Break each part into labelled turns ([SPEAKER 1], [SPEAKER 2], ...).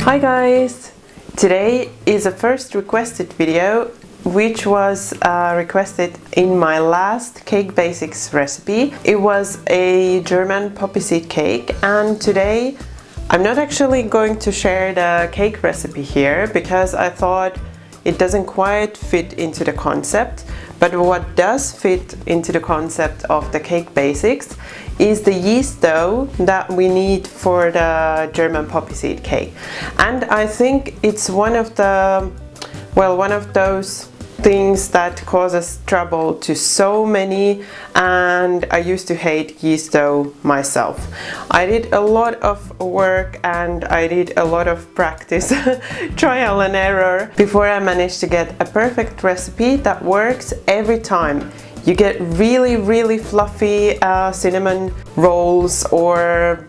[SPEAKER 1] Hi guys! Today is a first requested video which was requested in my last cake basics recipe. It was a German poppy seed cake, and today I'm not actually going to share the cake recipe here because I thought it doesn't quite fit into the concept. But what does fit into the concept of the cake basics is the yeast dough that we need for the German poppy seed cake. And I think it's one of those things that causes trouble to so many, and I used to hate yeast dough myself. I did a lot of work and I did a lot of practice, trial and error, before I managed to get a perfect recipe that works every time. You get really fluffy cinnamon rolls or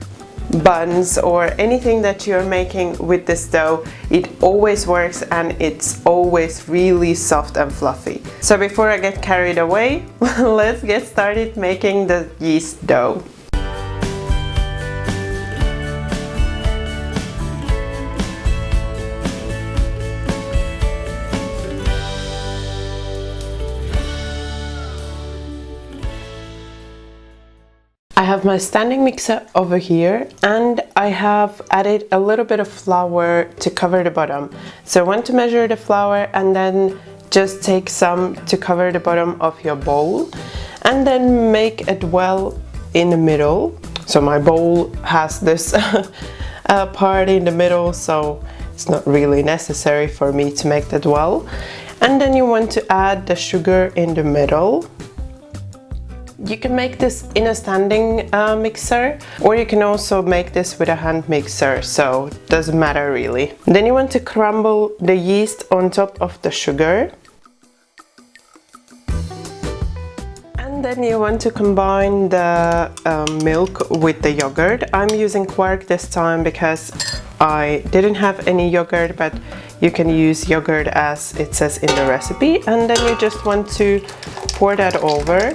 [SPEAKER 1] buns or anything that you're making with this dough. It always works and it's always really soft and fluffy. So before I get carried away, let's get started making the yeast dough. I have my standing mixer over here, and I have added a little bit of flour to cover the bottom. So I want to measure the flour and then just take some to cover the bottom of your bowl and then make a dwell in the middle. So my bowl has this part in the middle, so it's not really necessary for me to make the dwell. And then you want to add the sugar in the middle. You can make this in a standing mixer, or you can also make this with a hand mixer, so it doesn't matter really. Then you want to crumble the yeast on top of the sugar. And then you want to combine the milk with the yogurt. I'm using quark this time because I didn't have any yogurt, but you can use yogurt as it says in the recipe. And then you just want to pour that over.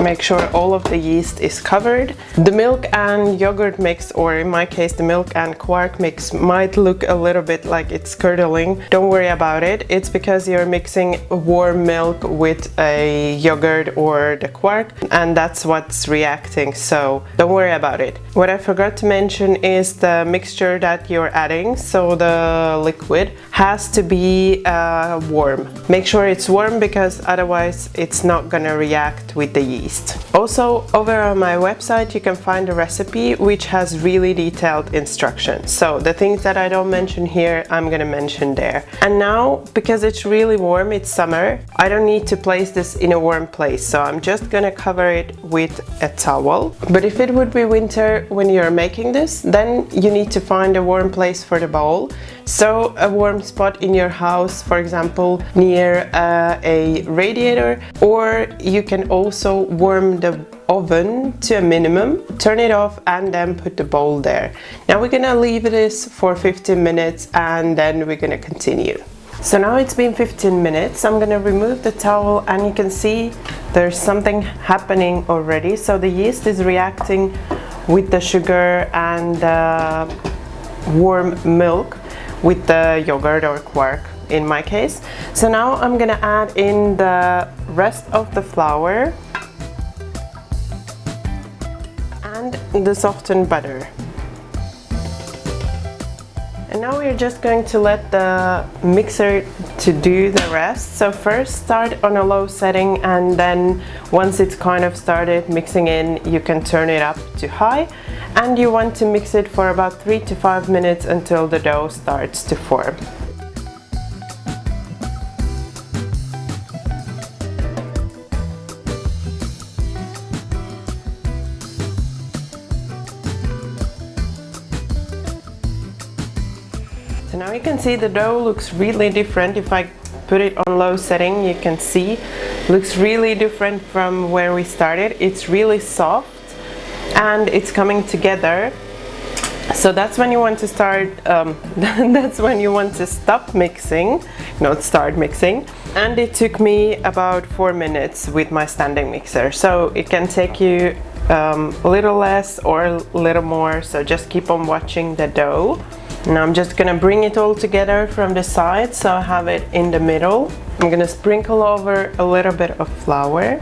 [SPEAKER 1] Make sure all of the yeast is covered. The milk and yogurt mix, or in my case the milk and quark mix, might look a little bit like it's curdling. Don't worry about it. It's because you're mixing warm milk with a yogurt or the quark, and that's what's reacting, so don't worry about it. What I forgot to mention is the mixture that you're adding, so the liquid has to be warm. Make sure it's warm because otherwise it's not gonna react with the yeast. Also, over on my website you can find a recipe which has really detailed instructions. So the things that I don't mention here, I'm gonna mention there. And now, because it's really warm, it's summer, I don't need to place this in a warm place, so I'm just gonna cover it with a towel. But if it would be winter when you're making this, then you need to find a warm place for the bowl. So a warm spot in your house, for example, near a radiator, or you can also warm the oven to a minimum, turn it off, and then put the bowl there. Now we're gonna leave this for 15 minutes and then we're gonna continue. So now it's been 15 minutes. I'm gonna remove the towel and you can see there's something happening already. So the yeast is reacting with the sugar and the warm milk with the yogurt or quark in my case. So now I'm gonna add in the rest of the flour and the softened butter. And now we're just going to let the mixer to do the rest. So first start on a low setting, and then once it's kind of started mixing in, you can turn it up to high. And you want to mix it for about 3 to 5 minutes until the dough starts to form. So now you can see the dough looks really different. If I put it on low setting, you can see looks really different from where we started. It's really soft and it's coming together. So that's when you want to start, that's when you want to stop mixing, not start mixing. And it took me about 4 minutes with my standing mixer. So it can take you a little less or a little more, so just keep on watching the dough. Now I'm just gonna bring it all together from the side, so I have it in the middle. I'm gonna sprinkle over a little bit of flour.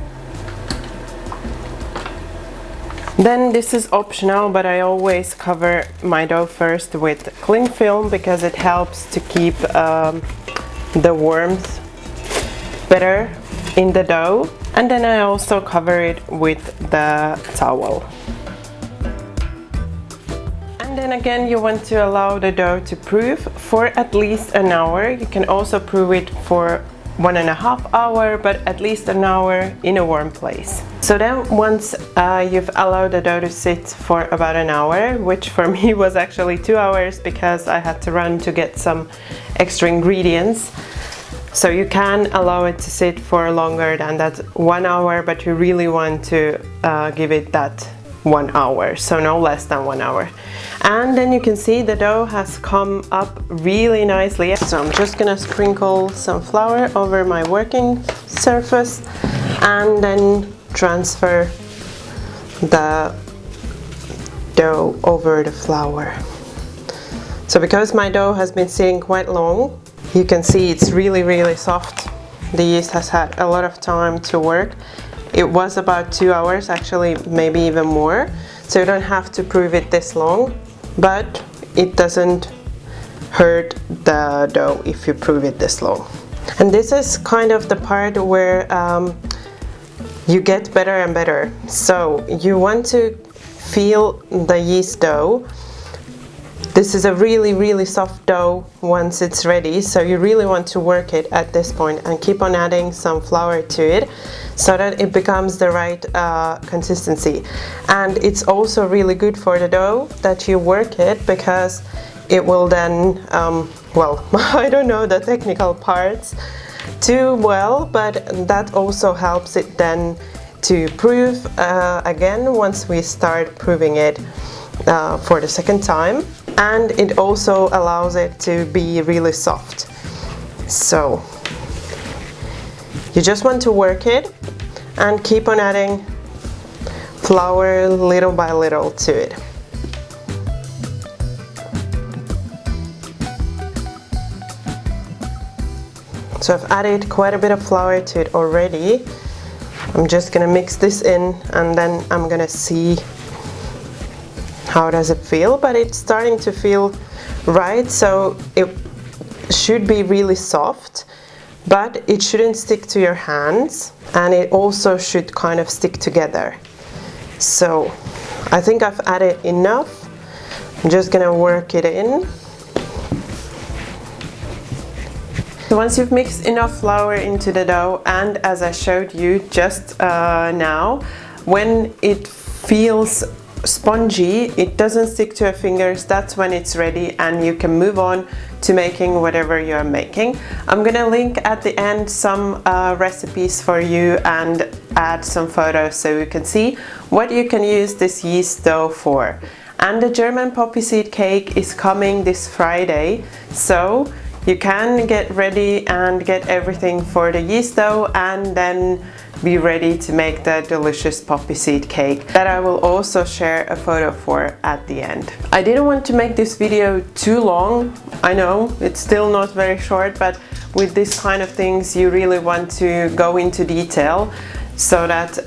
[SPEAKER 1] Then this is optional, but I always cover my dough first with cling film because it helps to keep the warmth better in the dough. And then I also cover it with the towel. And then again, you want to allow the dough to proof for at least an hour. You can also proof it for 1.5 hours, but at least an hour in a warm place. So then once you've allowed the dough to sit for about an hour, which for me was actually 2 hours because I had to run to get some extra ingredients. So you can allow it to sit for longer than that 1 hour, but you really want to give it that 1 hour, so no less than 1 hour. And then you can see the dough has come up really nicely. So I'm just gonna sprinkle some flour over my working surface and then transfer the dough over the flour. So because my dough has been sitting quite long, you can see it's really soft. The yeast has had a lot of time to work. It was about 2 hours, actually maybe even more. So you don't have to proof it this long, but it doesn't hurt the dough if you proof it this long. And this is kind of the part where you get better and better. So you want to feel the yeast dough. This is a really soft dough once it's ready, so you really want to work it at this point and keep on adding some flour to it so that it becomes the right consistency. And it's also really good for the dough that you work it, because it will then, well, I don't know the technical parts too well, but that also helps it then to proof again once we start proving it for the second time. And it also allows it to be really soft. So you just want to work it and keep on adding flour little by little to it. So I've added quite a bit of flour to it already. I'm just gonna mix this in and then I'm gonna see how does it feel, but it's starting to feel right, so it should be really soft, but it shouldn't stick to your hands, and it also should kind of stick together. So I think I've added enough. I'm just gonna work it in. So once you've mixed enough flour into the dough, and as I showed you just now, when it feels spongy, it doesn't stick to your fingers, that's when it's ready and you can move on to making whatever you're making. I'm gonna link at the end some recipes for you and add some photos so you can see what you can use this yeast dough for. And the German poppy seed cake is coming this Friday, so you can get ready and get everything for the yeast dough and then be ready to make the delicious poppy seed cake that I will also share a photo for at the end. I didn't want to make this video too long. I know it's still not very short, but with this kind of things you really want to go into detail so that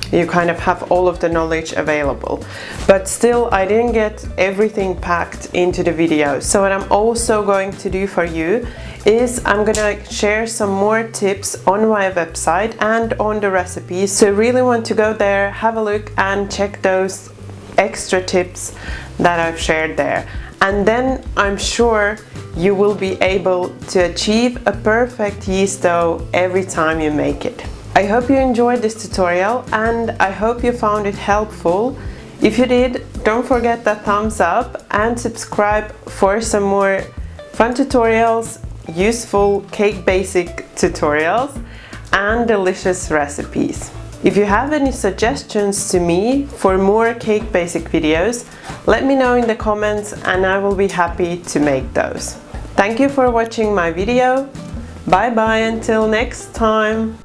[SPEAKER 1] you kind of have all of the knowledge available. But still, I didn't get everything packed into the video. So what I'm also going to do for you is I'm gonna share some more tips on my website and on the recipes. So really want to go there, have a look and check those extra tips that I've shared there. And then I'm sure you will be able to achieve a perfect yeast dough every time you make it. I hope you enjoyed this tutorial and I hope you found it helpful. If you did, don't forget that thumbs up and subscribe for some more fun tutorials, useful cake basic tutorials and delicious recipes. If you have any suggestions to me for more cake basic videos, let me know in the comments and I will be happy to make those. Thank you for watching my video. Bye bye until next time.